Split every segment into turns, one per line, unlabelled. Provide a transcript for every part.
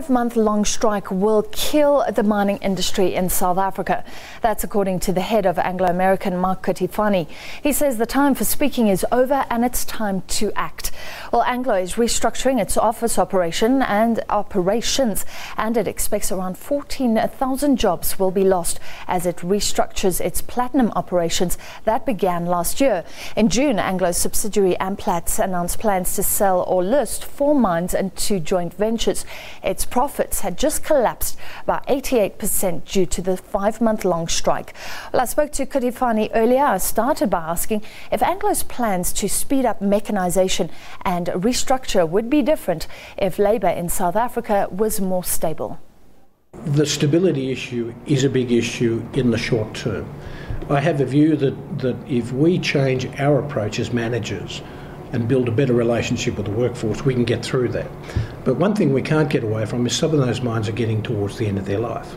Month-long strike will kill the mining industry in South Africa. That's according to the head of Anglo American, Cutifani. He says the time for speaking is over and it's time to act. Well, Anglo is restructuring its office operations, and it expects around 14,000 jobs will be lost as it restructures its platinum operations that began last year. In June, Anglo's subsidiary Amplats announced plans to sell or list 4 mines and 2 joint ventures. Its profits had just collapsed by 88% due to the 5-month-long strike. Well, I spoke to Cutifani earlier. I started by asking if Anglo's plans to speed up mechanization and restructure would be different if labour in South Africa was more stable.
The stability issue is a big issue in the short term. I have a view that if we change our approach as managers and build a better relationship with the workforce, we can get through that. But one thing we can't get away from is some of those mines are getting towards the end of their life.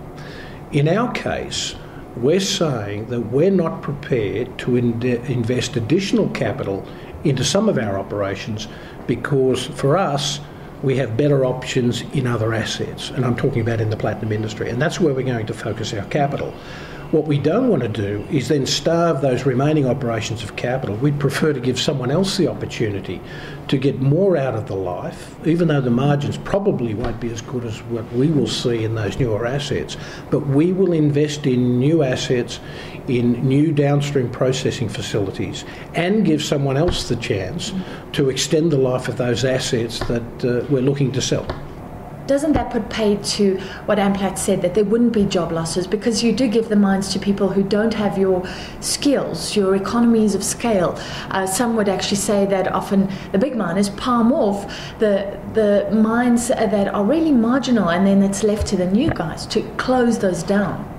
In our case, we're saying that we're not prepared to invest additional capital into some of our operations because for us, we have better options in other assets, and I'm talking about in the platinum industry, and that's where we're going to focus our capital. What we don't want to do is then starve those remaining operations of capital. We'd prefer to give someone else the opportunity to get more out of the life, even though the margins probably won't be as good as what we will see in those newer assets. But we will invest in new assets, in new downstream processing facilities, and give someone else the chance to extend the life of those assets that we're looking to sell.
Doesn't that put paid to what Amplats said, that there wouldn't be job losses because you do give the mines to people who don't have your skills, your economies of scale? Some would actually say that often the big miners palm off the mines that are really marginal, and then it's left to the new guys to close those down.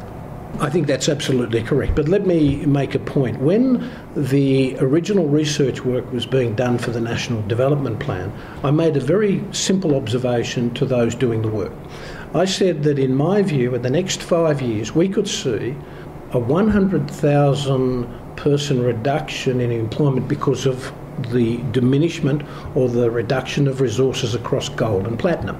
I think that's absolutely correct. But let me make a point. When the original research work was being done for the National Development Plan, I made a very simple observation to those doing the work. I said that in my view, in the next 5 years, we could see a 100,000 person reduction in employment because of the diminishment or the reduction of resources across gold and platinum.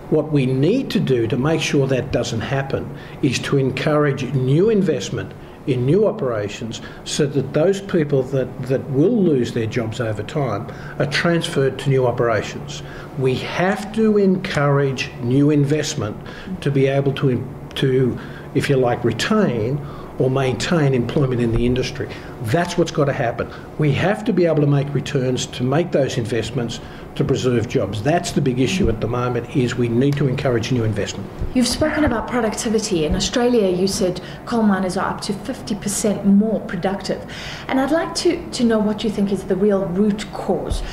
What we need to do to make sure that doesn't happen is to encourage new investment in new operations so that those people that will lose their jobs over time are transferred to new operations. We have to encourage new investment to be able to, if you like, retain or maintain employment in the industry. That's what's got to happen. We have to be able to make returns to make those investments to preserve jobs. That's the big issue at the moment, is we need to encourage new investment.
You've spoken about productivity. In Australia, you said coal miners are up to 50% more productive. And I'd like to know what you think is the real root cause.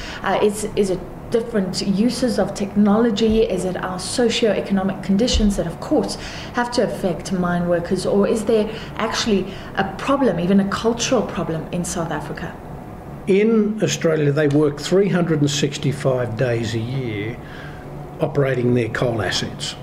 Is it different uses of technology? Is it our socio-economic conditions that, of course, have to affect mine workers? Or is there actually a problem, even a cultural problem in South Africa?
In Australia, they work 365 days a year operating their coal assets.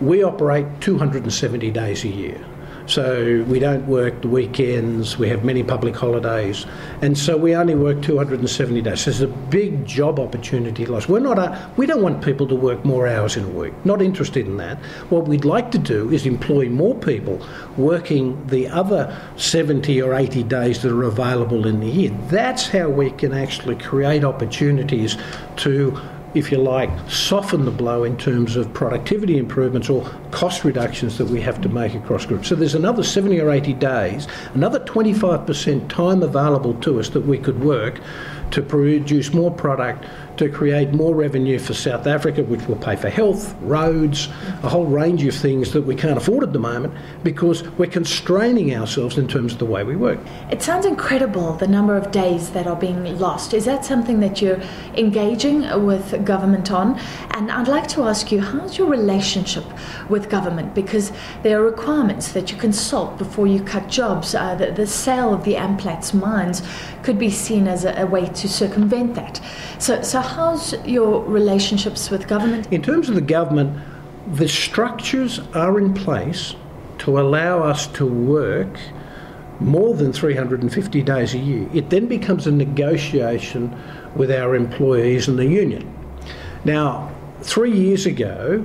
We operate 270 days a year. So we don't work the weekends, we have many public holidays, and so we only work 270 days. So there's a big job opportunity loss. We don't want people to work more hours in a week, not interested in that. What we'd like to do is employ more people working the other 70 or 80 days that are available in the year. That's how we can actually create opportunities to, if you like, soften the blow in terms of productivity improvements or cost reductions that we have to make across groups. So there's another 70 or 80 days, another 25% time available to us that we could work to produce more product, to create more revenue for South Africa, which will pay for health, roads, a whole range of things that we can't afford at the moment because we're constraining ourselves in terms of the way we work.
It sounds incredible, the number of days that are being lost. Is that something that you're engaging with government on? And I'd like to ask you, how's your relationship with government? Because there are requirements that you consult before you cut jobs. The sale of the Amplats mines could be seen as a way to circumvent that. So how's your relationships with government?
In terms of the government, the structures are in place to allow us to work more than 350 days a year. It then becomes a negotiation with our employees and the union. Now, 3 years ago,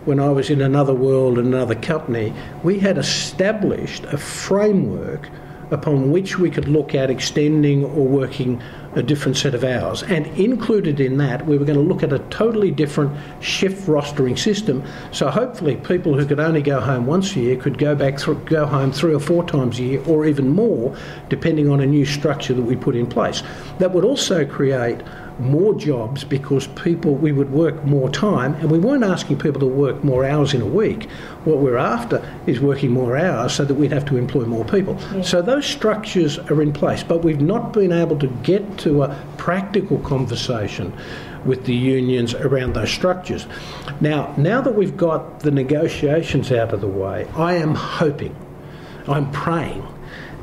when I was in another world and another company, we had established a framework upon which we could look at extending or working a different set of hours. And included in that, we were going to look at a totally different shift rostering system. So hopefully people who could only go home once a year could go home 3 or 4 times a year, or even more, depending on a new structure that we put in place. That would also create more jobs because we would work more time, and we weren't asking people to work more hours in a week. What we're after is working more hours so that we'd have to employ more people. Yeah. So those structures are in place, but we've not been able to get to a practical conversation with the unions around those structures. Now that we've got the negotiations out of the way, I am hoping, I'm praying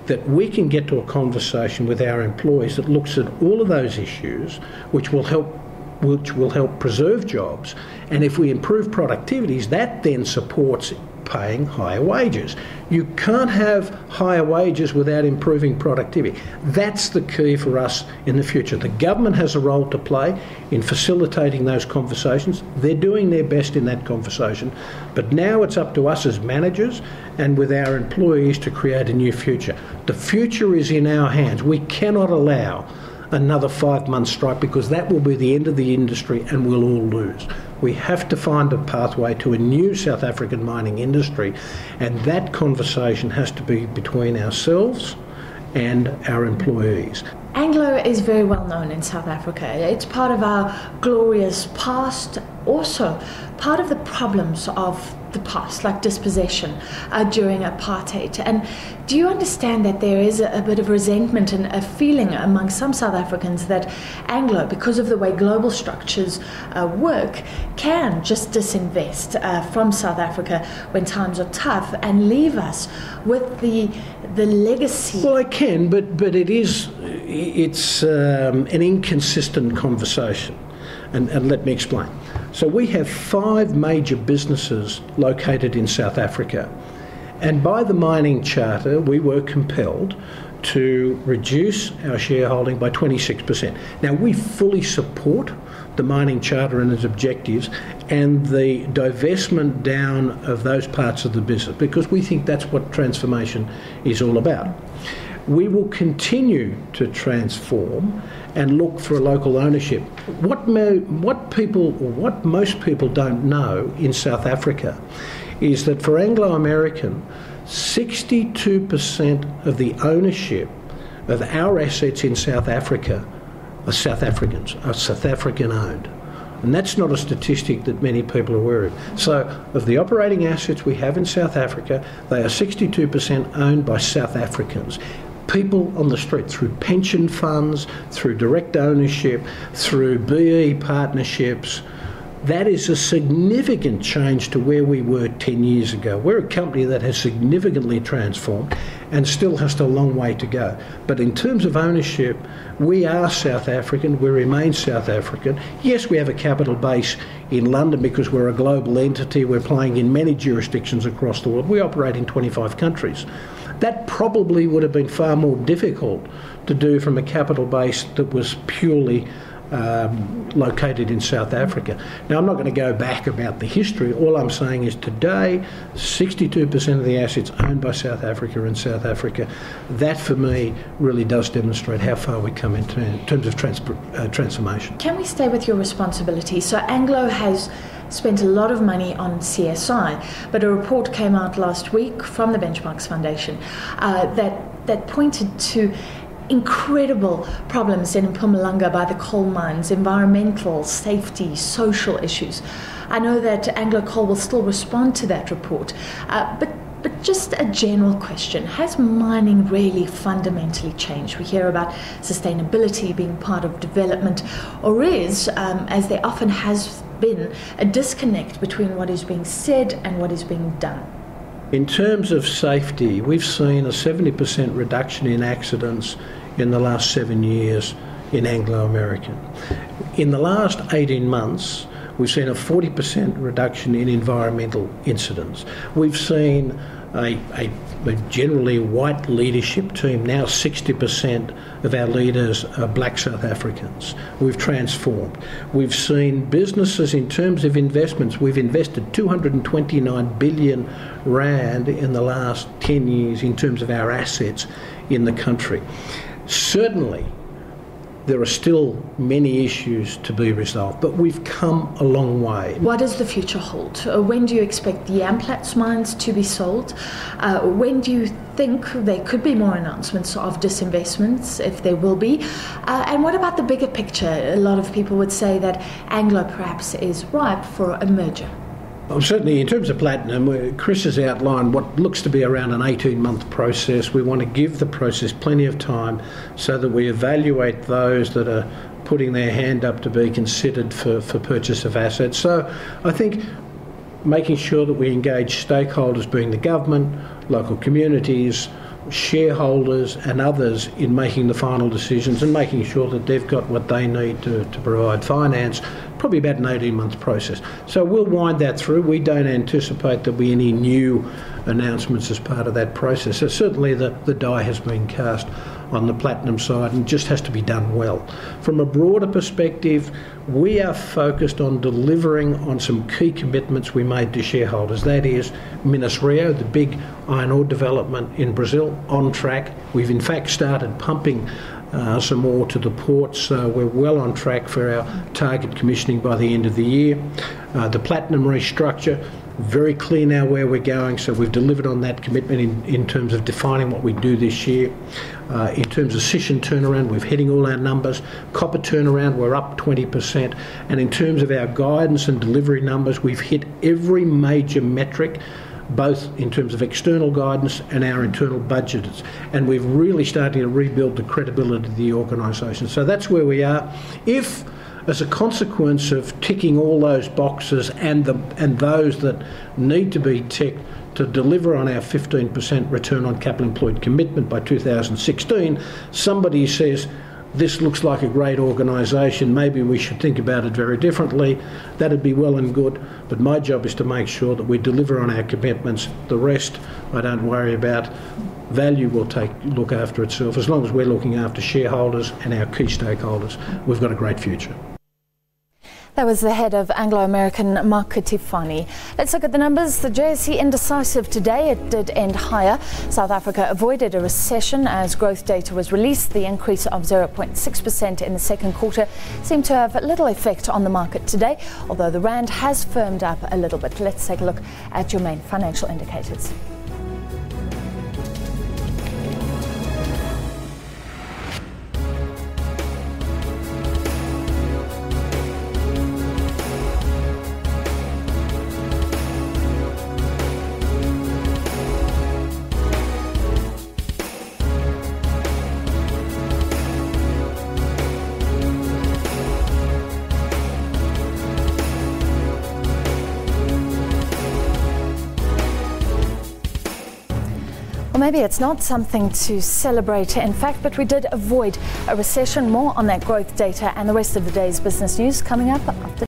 that we can get to a conversation with our employees that looks at all of those issues, which will help preserve jobs. And if we improve productivities, that then supports paying higher wages. You can't have higher wages without improving productivity. That's the key for us in the future. The government has a role to play in facilitating those conversations. They're doing their best in that conversation. But now it's up to us as managers and with our employees to create a new future. The future is in our hands. We cannot allow another 5-month strike because that will be the end of the industry and we'll all lose. We have to find a pathway to a new South African mining industry, and that conversation has to be between ourselves and our employees.
Anglo is very well known in South Africa. It's part of our glorious past, also part of the problems of the past, like dispossession during apartheid. And do you understand that there is a bit of resentment and a feeling among some South Africans that Anglo, because of the way global structures work, can just disinvest from South Africa when times are tough and leave us with the legacy?
Well, I can, but it's an inconsistent conversation. And let me explain. So we have 5 major businesses located in South Africa. And by the mining charter, we were compelled to reduce our shareholding by 26%. Now, we fully support the mining charter and its objectives and the divestment down of those parts of the business, because we think that's what transformation is all about. We will continue to transform and look for a local ownership. What most people don't know in South Africa is that for Anglo American, 62% of the ownership of our assets in South Africa are South African owned. And that's not a statistic that many people are aware of. So of the operating assets we have in South Africa, they are 62% owned by South Africans. People on the street, through pension funds, through direct ownership, through BE partnerships. That is a significant change to where we were 10 years ago. We're a company that has significantly transformed and still has a long way to go. But in terms of ownership, we are South African, we remain South African. Yes, we have a capital base in London because we're a global entity. We're playing in many jurisdictions across the world. We operate in 25 countries. That probably would have been far more difficult to do from a capital base that was purely located in South Africa. Now, I'm not going to go back about the history. All I'm saying is today, 62% of the assets owned by South Africa in South Africa. That, for me, really does demonstrate how far we come in terms of transformation.
Can we stay with your responsibility? So Anglo has spent a lot of money on CSI, but a report came out last week from the Benchmarks Foundation that pointed to incredible problems in Mpumalanga by the coal mines, environmental, safety, social issues. I know that Anglo Coal will still respond to that report, but just a general question, has mining really fundamentally changed? We hear about sustainability being part of development, or is, as there often has been, a disconnect between what is being said and what is being done?
In terms of safety, we've seen a 70% reduction in accidents in the last 7 years in Anglo American. In the last 18 months, we've seen a 40% reduction in environmental incidents. We've seen a generally white leadership team. Now 60% of our leaders are black South Africans. We've transformed. We've seen businesses in terms of investments. We've invested 229 billion rand in the last 10 years in terms of our assets in the country. Certainly, there are still many issues to be resolved, but we've come a long way.
What does the future hold? When do you expect the Amplats mines to be sold? When do you think there could be more announcements of disinvestments, if there will be? And what about the bigger picture? A lot of people would say that Anglo perhaps is ripe for a merger.
Well, certainly in terms of platinum, Chris has outlined what looks to be around an 18-month process. We want to give the process plenty of time so that we evaluate those that are putting their hand up to be considered for purchase of assets. So I think making sure that we engage stakeholders, being the government, local communities, shareholders and others in making the final decisions and making sure that they've got what they need to provide finance, probably about an 18-month process. So we'll wind that through. We don't anticipate there'll be any new announcements as part of that process. So certainly the die has been cast on the platinum side and just has to be done well. From a broader perspective, we are focused on delivering on some key commitments we made to shareholders. That is Minas Rio, the big iron ore development in Brazil, on track. We've in fact started pumping some ore to the port, so we're well on track for our target commissioning by the end of the year. The platinum restructure, very clear now where we're going, so we've delivered on that commitment in terms of defining what we do this year. In terms of Sishen turnaround, we're hitting all our numbers. Copper turnaround, we're up 20%. And in terms of our guidance and delivery numbers, we've hit every major metric, both in terms of external guidance and our internal budgets. And we've really started to rebuild the credibility of the organisation. So that's where we are. If, as a consequence of ticking all those boxes and those that need to be ticked to deliver on our 15% return on capital employed commitment by 2016, somebody says, this looks like a great organisation, maybe we should think about it very differently, that'd be well and good, but my job is to make sure that we deliver on our commitments. The rest I don't worry about. Value will look after itself. As long as we're looking after shareholders and our key stakeholders, we've got a great future.
That was the head of Anglo American, Mark Cutifani. Let's look at the numbers. The JSE indecisive today. It did end higher. South Africa avoided a recession as growth data was released. The increase of 0.6% in the second quarter seemed to have little effect on the market today, although the rand has firmed up a little bit. Let's take a look at your main financial indicators. Maybe it's not something to celebrate, in fact, but we did avoid a recession. More on that growth data and the rest of the day's business news coming up after